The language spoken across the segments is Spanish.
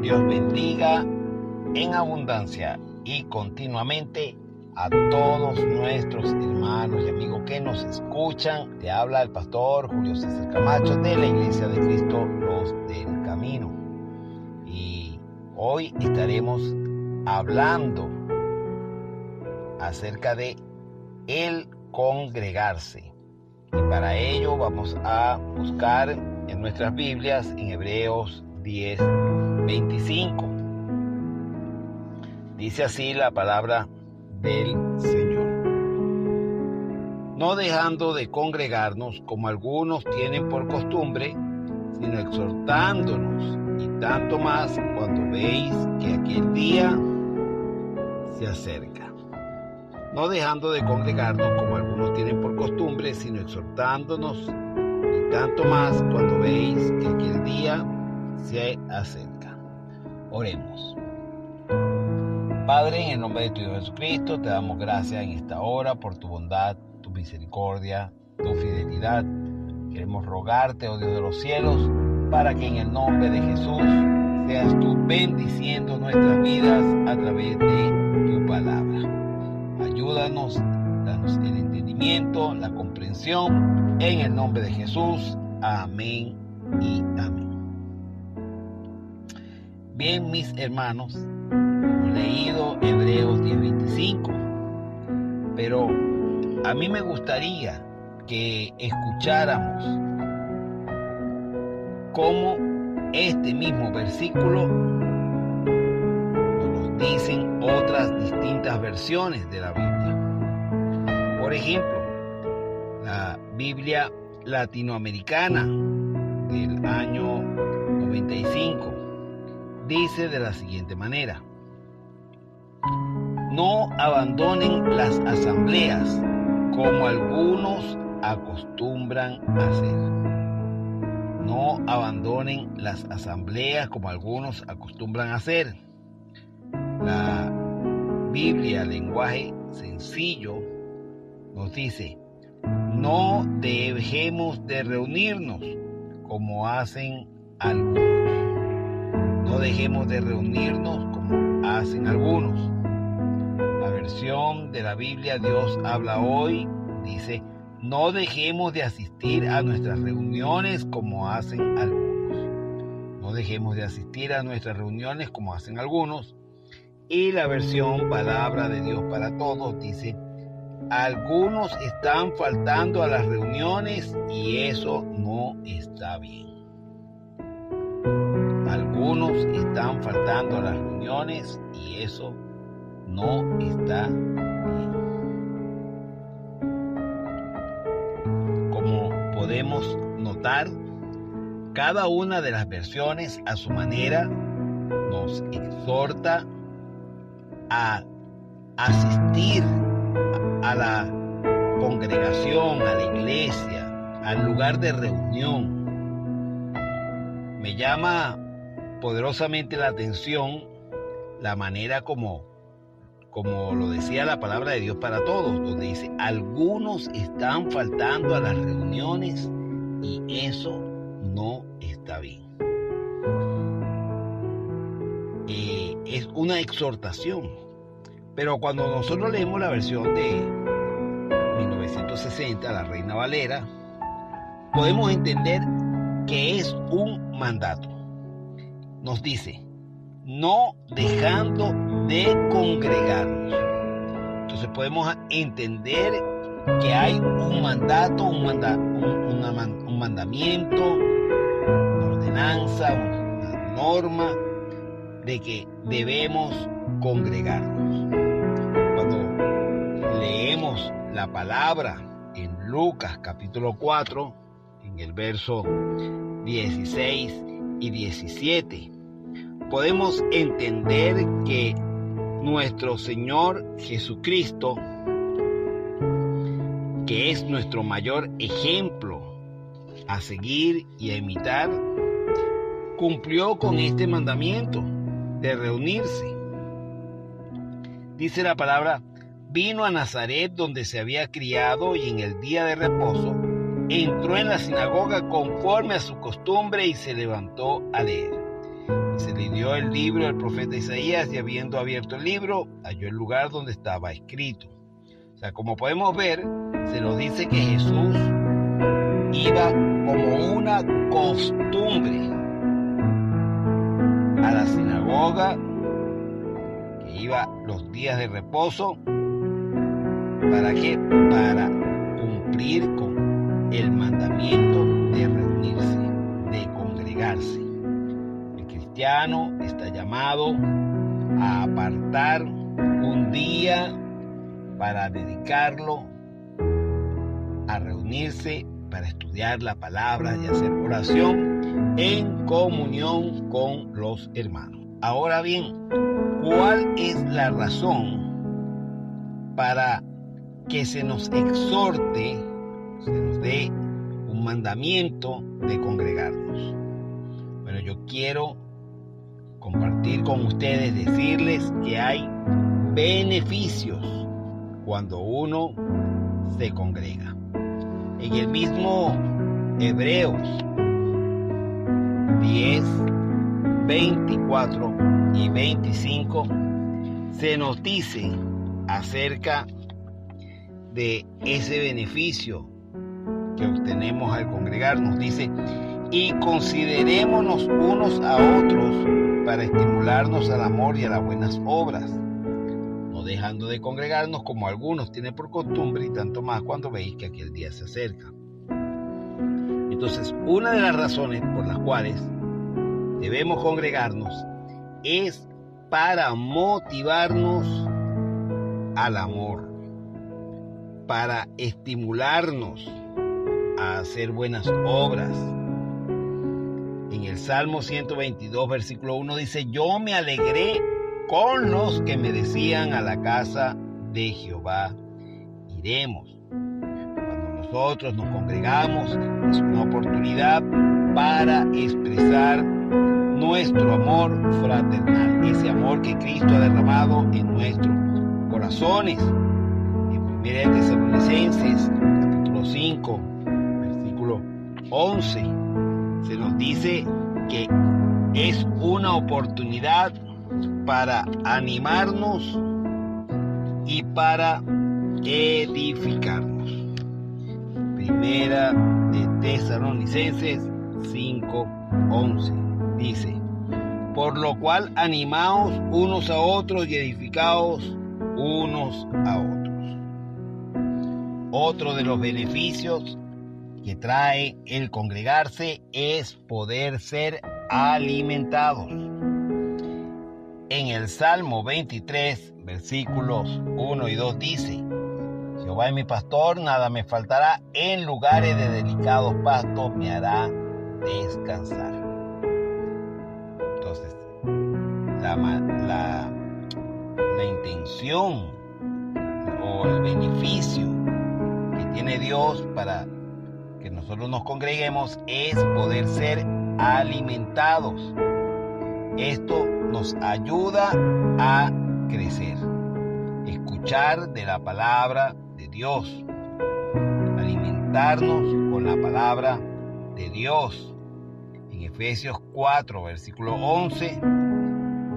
Dios bendiga en abundancia y continuamente a todos nuestros hermanos y amigos que nos escuchan. Te habla el pastor Julio César Camacho de la Iglesia de Cristo, los del Camino. Y hoy estaremos hablando acerca de el congregarse. Y para ello vamos a buscar en nuestras Biblias en Hebreos 10:25. Dice así la palabra del Señor: no dejando de congregarnos como algunos tienen por costumbre, sino exhortándonos, y tanto más cuando veis que aquel día se acerca. No dejando de congregarnos como algunos tienen por costumbre, sino exhortándonos, y tanto más cuando veis que aquel día se acerca. Oremos. Padre, en el nombre de tu Hijo Jesucristo, te damos gracias en esta hora por tu bondad, tu misericordia, tu fidelidad. Queremos rogarte, oh Dios de los cielos, para que en el nombre de Jesús seas tú bendiciendo nuestras vidas a través de tu palabra. Ayúdanos, danos el entendimiento, la comprensión, en el nombre de Jesús. Amén y amén. Bien, mis hermanos, hemos leído Hebreos 10:25, pero a mí me gustaría que escucháramos cómo este mismo versículo nos dicen otras distintas versiones de la Biblia. Por ejemplo, la Biblia latinoamericana del año 95 dice de la siguiente manera: no abandonen las asambleas como algunos acostumbran a hacer. No abandonen las asambleas como algunos acostumbran a hacer. La Biblia, lenguaje sencillo, nos dice: no dejemos de reunirnos como hacen algunos. No dejemos de reunirnos como hacen algunos. La versión de la Biblia Dios habla hoy dice: no dejemos de asistir a nuestras reuniones como hacen algunos. No dejemos de asistir a nuestras reuniones como hacen algunos. Y la versión Palabra de Dios para Todos dice: algunos están faltando a las reuniones y eso no está bien. Algunos están faltando a las reuniones y eso no está bien. Como podemos notar, cada una de las versiones a su manera nos exhorta a asistir a la congregación, a la iglesia, al lugar de reunión. Me llama poderosamente la atención la manera como lo decía la palabra de Dios para todos, donde dice: algunos están faltando a las reuniones y eso no está bien. Es una exhortación, pero cuando nosotros leemos la versión de 1960, la Reina Valera, podemos entender que es un mandato. Nos dice: no dejando de congregarnos. Entonces podemos entender que hay un mandato, un mandamiento, una ordenanza, una norma de que debemos congregarnos. Cuando leemos la palabra en Lucas capítulo 4, en el verso 16 y 17, podemos entender que nuestro Señor Jesucristo, que es nuestro mayor ejemplo a seguir y a imitar, cumplió con este mandamiento de reunirse. Dice la palabra: vino a Nazaret, donde se había criado, y en el día de reposo entró en la sinagoga conforme a su costumbre y se levantó a leer. Y se le dio el libro al profeta Isaías, y habiendo abierto el libro, halló el lugar donde estaba escrito. O sea, como podemos ver, se nos dice que Jesús iba como una costumbre a la sinagoga, que iba los días de reposo. ¿Para qué? Para cumplir con el mandamiento de reunirse, de congregarse. El cristiano está llamado a apartar un día para dedicarlo a reunirse, para estudiar la palabra y hacer oración en comunión con los hermanos. Ahora bien, ¿cuál es la razón para que se nos exhorte, se nos dé un mandamiento de congregarnos? Bueno, yo quiero compartir con ustedes, decirles que hay beneficios cuando uno se congrega. En el mismo Hebreos 10, 24 y 25 se nos dice acerca de ese beneficio que obtenemos al congregarnos. Dice: y considerémonos unos a otros para estimularnos al amor y a las buenas obras, no dejando de congregarnos como algunos tienen por costumbre, y tanto más cuando veis que aquel día se acerca. Entonces, una de las razones por las cuales debemos congregarnos es para motivarnos al amor, para estimularnos a hacer buenas obras. En el Salmo 122, versículo 1 dice: yo me alegré con los que me decían, a la casa de Jehová iremos. Cuando nosotros nos congregamos, es una oportunidad para expresar nuestro amor fraternal, ese amor que Cristo ha derramado en nuestros corazones. En 1 Tesalonicenses, capítulo 5, versículo 11, se nos dice que es una oportunidad para animarnos y para edificarnos. Primera de Tesalonicenses 5:11 dice: por lo cual animaos unos a otros y edificaos unos a otros. Otro de los beneficios que trae el congregarse es poder ser alimentados. En el Salmo 23, versículos 1 y 2 dice: Jehová es mi pastor, nada me faltará, en lugares de delicados pastos me hará descansar. Entonces, la intención o el beneficio que tiene Dios para que nosotros nos congreguemos es poder ser alimentados. Esto nos ayuda a crecer, escuchar de la palabra de Dios, alimentarnos con la palabra de Dios. En Efesios 4, versículo 11,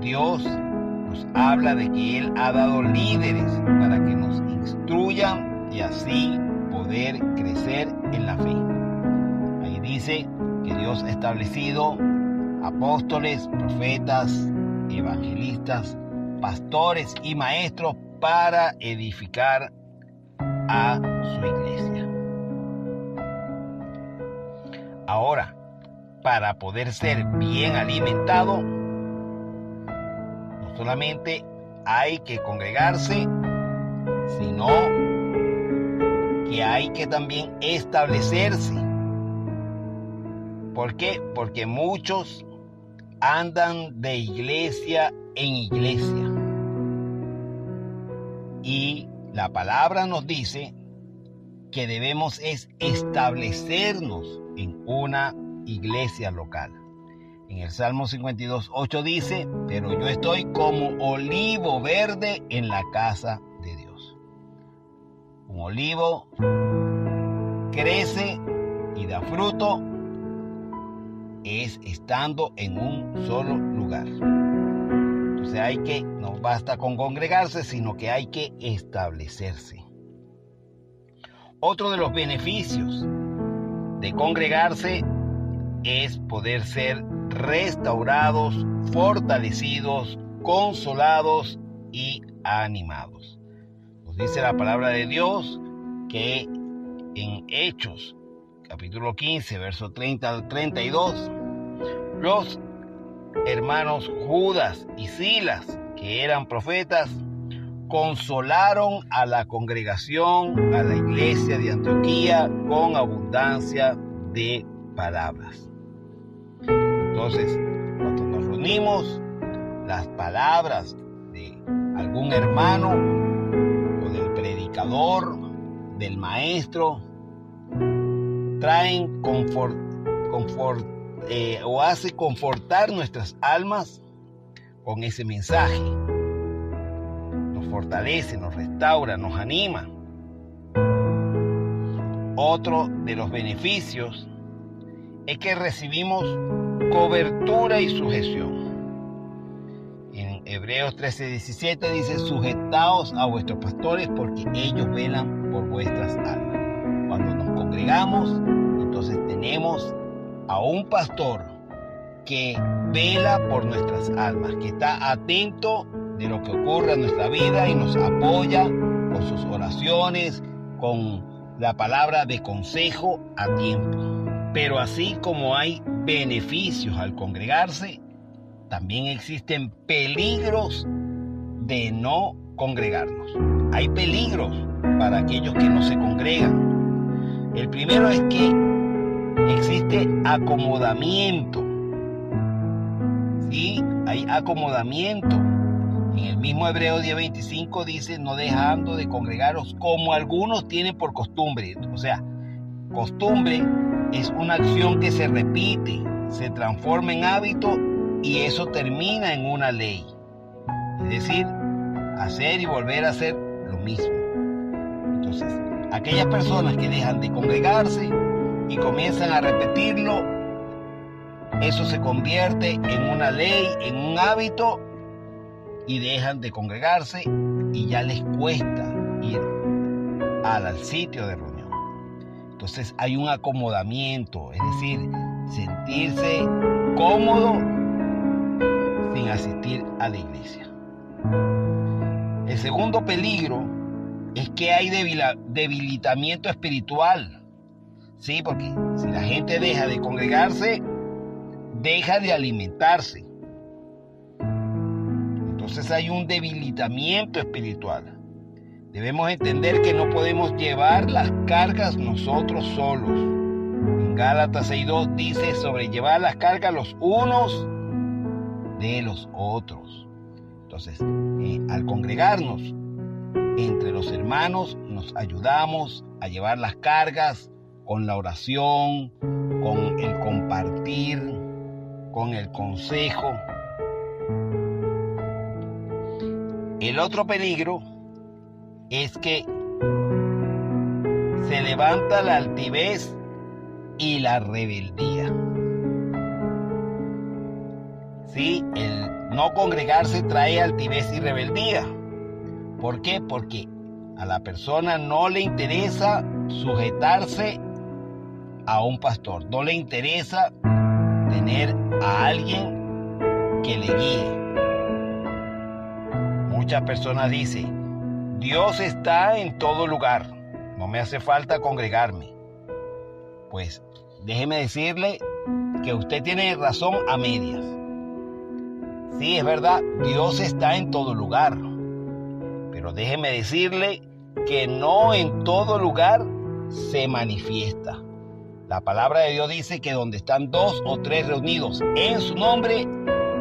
Dios nos habla de que Él ha dado líderes para que nos instruyan y así poder crecer en la fe. Ahí dice que Dios ha establecido apóstoles, profetas, evangelistas, pastores y maestros para edificar a su iglesia. Ahora, para poder ser bien alimentado, no solamente hay que congregarse, sino que hay que también establecerse. ¿Por qué? Porque muchos andan de iglesia en iglesia. Y la palabra nos dice que debemos establecernos en una iglesia local. En el Salmo 52:8 dice: pero yo estoy como olivo verde en la casa de Dios. Un olivo crece y da fruto es estando en un solo lugar. Entonces no basta con congregarse, sino que hay que establecerse. Otro de los beneficios de congregarse es poder ser restaurados, fortalecidos, consolados y animados. Nos dice la palabra de Dios que en Hechos, capítulo 15, verso 30 al 32, los hermanos Judas y Silas, que eran profetas, consolaron a la congregación, a la iglesia de Antioquía, con abundancia de palabras. Entonces, cuando nos reunimos, las palabras de algún hermano o del predicador, del maestro, traen confort o hace confortar nuestras almas con ese mensaje. Nos fortalece, nos restaura, nos anima. Otro de los beneficios es que recibimos cobertura y sujeción. En Hebreos 13:17 dice: sujetaos a vuestros pastores porque ellos velan por vuestras almas. Cuando nos congregamos, entonces tenemos a un pastor que vela por nuestras almas, que está atento de lo que ocurre en nuestra vida y nos apoya con sus oraciones, con la palabra de consejo a tiempo. Pero así como hay beneficios al congregarse, también existen peligros de no congregarnos. Hay peligros para aquellos que no se congregan. El primero es que existe acomodamiento. Sí, hay acomodamiento. En el mismo Hebreo 10:25 dice: no dejando de congregaros como algunos tienen por costumbre. O sea, costumbre es una acción que se repite, se transforma en hábito y eso termina en una ley. Es decir, hacer y volver a hacer lo mismo. Entonces, aquellas personas que dejan de congregarse y comienzan a repetirlo, eso se convierte en una ley, en un hábito, y dejan de congregarse y ya les cuesta ir al sitio de reunión. Entonces hay un acomodamiento, es decir, sentirse cómodo sin asistir a la iglesia. El segundo peligro es que hay debilitamiento espiritual. Sí, porque si la gente deja de congregarse, deja de alimentarse. Entonces hay un debilitamiento espiritual. Debemos entender que no podemos llevar las cargas nosotros solos. En Gálatas 6:2 dice: sobrellevar las cargas los unos de los otros. Entonces, al congregarnos entre los hermanos, nos ayudamos a llevar las cargas con la oración, con el compartir, con el consejo. El otro peligro es que se levanta la altivez y la rebeldía. Sí, el no congregarse trae altivez y rebeldía. ¿Por qué? Porque a la persona no le interesa sujetarse a un pastor, no le interesa tener a alguien que le guíe. Muchas personas dicen: Dios está en todo lugar, no me hace falta congregarme. Pues déjeme decirle que usted tiene razón a medias. Sí, es verdad, Dios está en todo lugar, pero déjeme decirle que no en todo lugar se manifiesta. La palabra de Dios dice que donde están 2 o 3 reunidos en su nombre,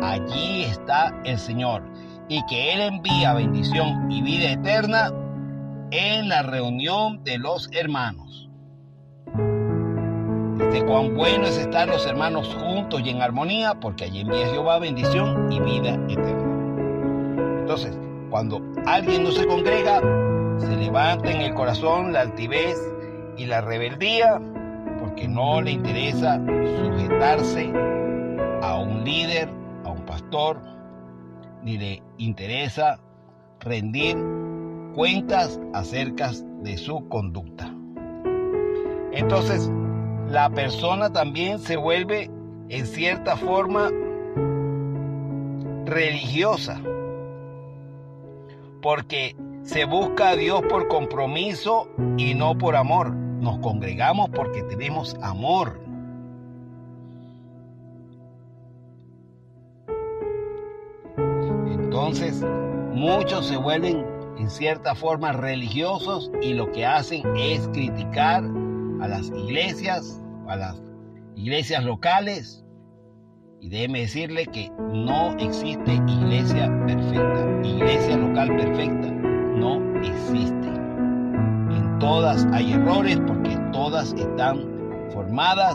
allí está el Señor, y que Él envía bendición y vida eterna en la reunión de los hermanos. Cuán bueno es estar los hermanos juntos y en armonía, porque allí envía Jehová bendición y vida eterna. Entonces, cuando alguien no se congrega, se levanta en el corazón la altivez y la rebeldía, porque no le interesa sujetarse a un líder, a un pastor, ni le interesa rendir cuentas acerca de su conducta. Entonces, la persona también se vuelve en cierta forma religiosa, porque se busca a Dios por compromiso y no por amor. Nos congregamos porque tenemos amor. Entonces, muchos se vuelven en cierta forma religiosos y lo que hacen es criticar a las iglesias locales. Y déjeme decirle que no existe iglesia perfecta. Iglesia local perfecta no existe. En todas hay errores porque todas están formadas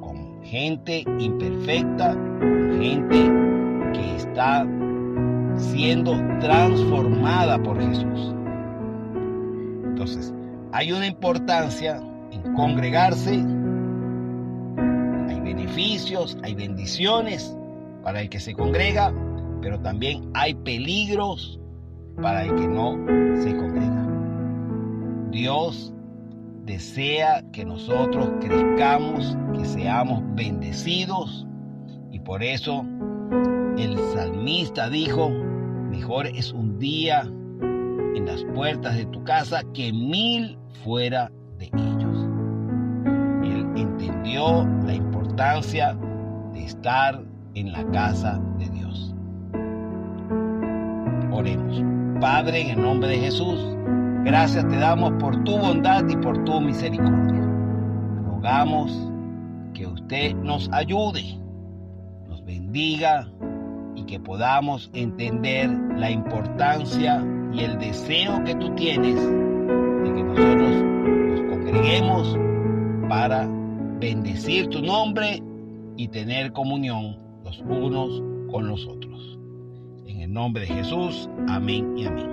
con gente imperfecta, con gente que está siendo transformada por Jesús. Entonces, hay una importancia en congregarse. Hay beneficios, hay bendiciones para el que se congrega, pero también hay peligros para el que no se congrega. Dios desea que nosotros crezcamos, que seamos bendecidos, y por eso el salmista dijo: mejor es un día en las puertas de tu casa que 1000 fuera de ellos. Él entendió la importancia de estar en la casa de Dios. Oremos. Padre, en el nombre de Jesús, gracias te damos por tu bondad y por tu misericordia. Rogamos que usted nos ayude, nos bendiga y que podamos entender la importancia y el deseo que tú tienes de que nosotros nos congreguemos para bendecir tu nombre y tener comunión los unos con los otros. En el nombre de Jesús, amén y amén.